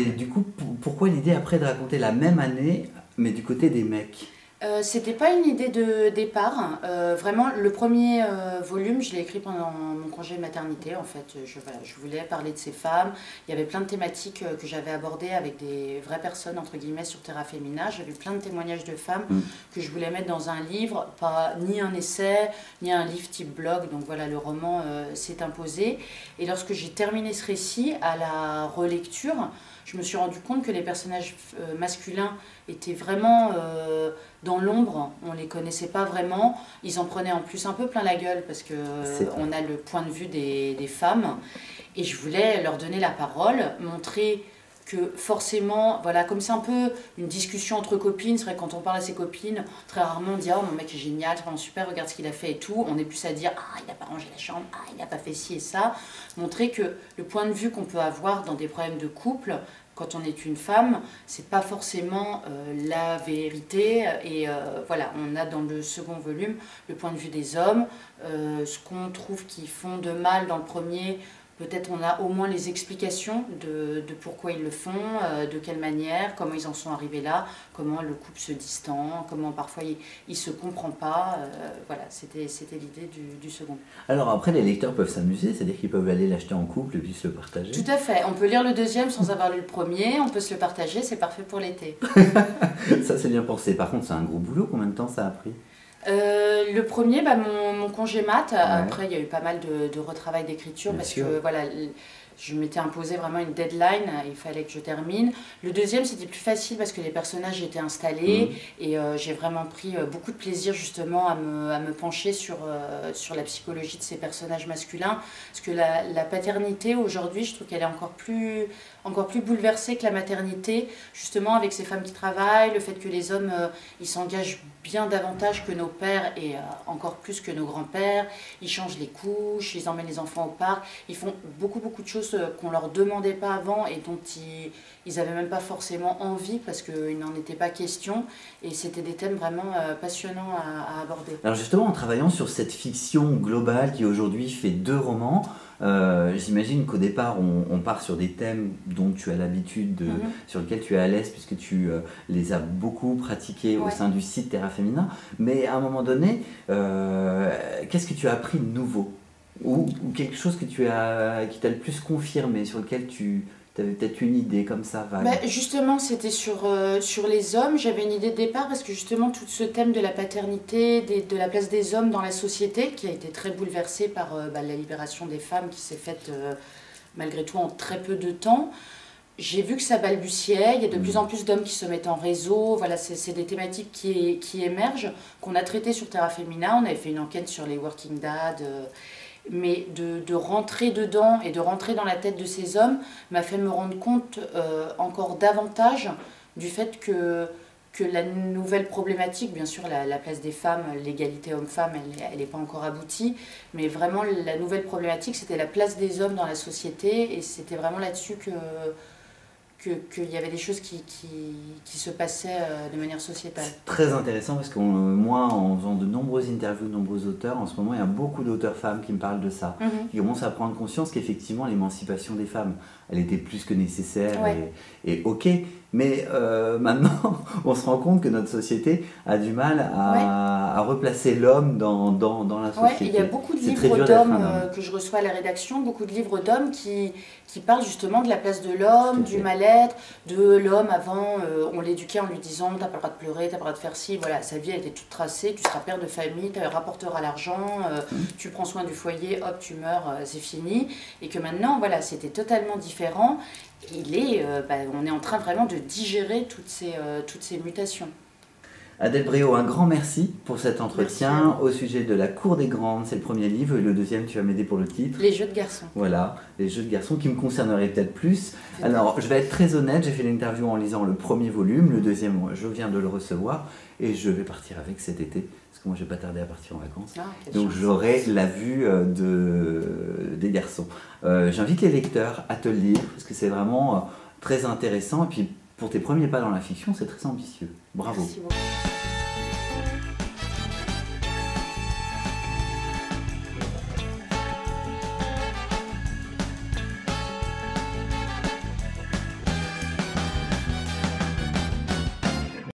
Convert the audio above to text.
Et du coup, pourquoi l'idée après de raconter la même année, mais du côté des mecs? C'était pas une idée de départ. Vraiment, le premier volume, je l'ai écrit pendant mon congé de maternité. En fait, voilà, je voulais parler de ces femmes. Il y avait plein de thématiques que j'avais abordées avec des vraies personnes, entre guillemets, sur Terra Femina. J'avais plein de témoignages de femmes que je voulais mettre dans un livre, pas ni un essai, ni un livre type blog. Donc voilà, le roman s'est imposé. Et lorsque j'ai terminé ce récit, à la relecture, je me suis rendu compte que les personnages masculins étaient vraiment dans l'ombre, on ne les connaissait pas vraiment. Ils en prenaient en plus un peu plein la gueule parce qu'on a le point de vue des femmes. Et je voulais leur donner la parole, montrer que forcément, voilà, comme c'est un peu une discussion entre copines, c'est vrai que quand on parle à ses copines, très rarement on dit « Oh, mon mec est génial, c'est vraiment super, regarde ce qu'il a fait et tout ». On est plus à dire « Ah, il n'a pas rangé la chambre, ah, il n'a pas fait ci et ça ». Montrer que le point de vue qu'on peut avoir dans des problèmes de couple, quand on est une femme, c'est pas forcément la vérité. Et voilà, on a dans le second volume le point de vue des hommes, ce qu'on trouve qu'ils font de mal dans le premier. Peut-être on a au moins les explications de pourquoi ils le font, de quelle manière, comment ils en sont arrivés là, comment le couple se distend, comment parfois il ne se comprend pas. Voilà, c'était l'idée du second. Alors après, les lecteurs peuvent s'amuser, c'est-à-dire qu'ils peuvent aller l'acheter en couple et puis se le partager. Tout à fait, on peut lire le deuxième sans avoir lu le premier, on peut se le partager, c'est parfait pour l'été. Ça c'est bien pensé, par contre c'est un gros boulot, combien de temps ça a pris? Le premier, mon congé mat, après il y a eu pas mal de retravail d'écriture parce que voilà, je m'étais imposé vraiment une deadline, il fallait que je termine. Le deuxième c'était plus facile parce que les personnages étaient installés et j'ai vraiment pris beaucoup de plaisir justement à me pencher sur la psychologie de ces personnages masculins. Parce que la paternité aujourd'hui, je trouve qu'elle est encore plus bouleversée que la maternité, justement avec ces femmes qui travaillent, le fait que les hommes ils s'engagent bien davantage que nos pères et encore plus que nos grands-pères. Ils changent les couches, ils emmènent les enfants au parc, ils font beaucoup de choses qu'on leur demandait pas avant et dont ils avaient même pas forcément envie parce qu'il n'en était pas question et c'était des thèmes vraiment passionnants à aborder. Alors justement, en travaillant sur cette fiction globale qui aujourd'hui fait 2 romans, j'imagine qu'au départ on part sur des thèmes dont tu as l'habitude, sur lesquels tu es à l'aise puisque tu les as beaucoup pratiqués au sein du site Terra Femina, mais à un moment donné, qu'est-ce que tu as appris de nouveau ou quelque chose qui t'a le plus confirmé, sur lequel tu avais peut-être une idée comme ça vague? Justement, c'était sur les hommes. J'avais une idée de départ parce que justement, tout ce thème de la paternité, de la place des hommes dans la société, qui a été très bouleversé par la libération des femmes qui s'est faite malgré tout en très peu de temps. J'ai vu que ça balbutiait, il y a de plus en plus d'hommes qui se mettent en réseau, voilà, c'est des thématiques qui émergent, qu'on a traitées sur Terra Femina. On avait fait une enquête sur les working dads, mais de rentrer dedans et de rentrer dans la tête de ces hommes m'a fait me rendre compte encore davantage du fait que la nouvelle problématique, bien sûr la place des femmes, l'égalité homme-femme, elle n'est pas encore aboutie, mais vraiment la nouvelle problématique c'était la place des hommes dans la société et c'était vraiment là-dessus qu'il y avait des choses qui se passaient de manière sociétale. C'est très intéressant parce que moi, en faisant de nombreuses interviews de nombreux auteurs, en ce moment, il y a beaucoup d'auteurs femmes qui me parlent de ça, qui commencent à prendre conscience qu'effectivement, l'émancipation des femmes, elle était plus que nécessaire et ok, mais maintenant, on se rend compte que notre société a du mal à replacer l'homme dans la société. Il y a beaucoup de livres d'hommes que je reçois à la rédaction, beaucoup de livres d'hommes qui parlent justement de la place de l'homme, du mal-être, de l'homme avant, on l'éduquait en lui disant t'as pas le droit de pleurer, t'as pas le droit de faire ci, voilà, sa vie elle était toute tracée, tu seras père de famille, tu rapporteras l'argent, tu prends soin du foyer, hop tu meurs, c'est fini, et que maintenant voilà, c'était totalement différent. On est en train vraiment de digérer toutes ces mutations. Adèle Bréau, un grand merci pour cet entretien au sujet de La Cour des Grandes. C'est le premier livre et le deuxième, tu vas m'aider pour le titre. Les jeux de garçons. Voilà, les jeux de garçons qui me concerneraient peut-être plus. Alors, je vais être très honnête, j'ai fait l'interview en lisant le premier volume, le deuxième, je viens de le recevoir et je vais partir avec cet été. Parce que moi, je ne vais pas tarder à partir en vacances. Donc, j'aurai la vue des garçons. J'invite les lecteurs à te le lire parce que c'est vraiment très intéressant. Et puis, pour tes premiers pas dans la fiction, c'est très ambitieux. Bravo. Merci beaucoup.